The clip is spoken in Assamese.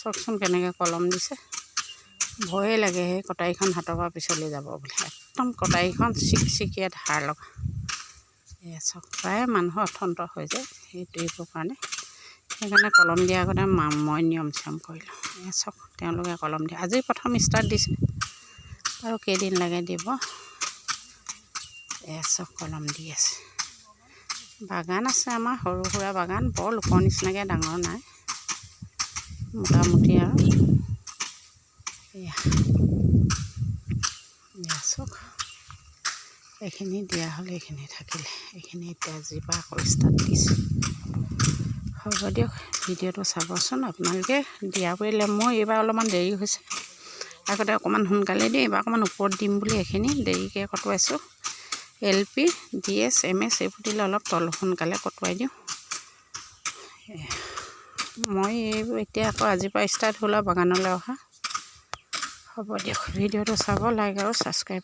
চাওকচোন কেনেকৈ কলম দিছে। ভয়ে লাগে সেই কটাৰীখন হাতৰ পৰা পিছলৈ যাব বুলি। একদম কটাৰীখন চিকচিকীয়া ধাৰ লগা। এয়া চাওক, প্ৰায় মানুহৰ অথন্ত হৈ যায় সেইটোৰ কাৰণে। সেইকাৰণে কলম দিয়াৰ আগতে মই নিয়ম চিয়ম কৰিলোঁ। এয়া চাওক, তেওঁলোকে কলম দিয়ে। আজি প্ৰথম ষ্টাৰ্ট দিছে আৰু কেইদিন লাগে দিব। এয়া চাওক, কলম দি আছে। বাগান আছে আমাৰ, সৰু সুৰা বাগান, বৰ লোকৰ নিচিনাকৈ ডাঙৰ নাই, মোটামুটি আৰু। এয়া চাওক, এইখিনি দিয়া হ'লে এইখিনি থাকিলে, এইখিনি এতিয়া আজিৰ পৰা আকৌ ষ্টাৰ্ট দিছে। হ'ব দিয়ক, ভিডিঅ'টো চাবচোন আপোনালোকে। দিয়া কৰিলে মোৰ এইবাৰ অলপমান দেৰি হৈছে, আগতে অকণমান সোনকালে দিওঁ, এইবাৰ অকণমান ওপৰত দিম বুলি এইখিনি দেৰিকৈ কটোৱাইছোঁ। LP DS MS এইবোৰ দিলে অলপ সোনকালে কটোৱাই দিওঁ। মই এইবোৰ এতিয়া আকৌ আজিৰ পৰা ষ্টাৰ্ট হ'ল আৰু বাগানলৈ অহা। হ'ব দিয়ক, ভিডিঅ'টো চাব, লাইক আৰু ছাবস্ক্ৰাইব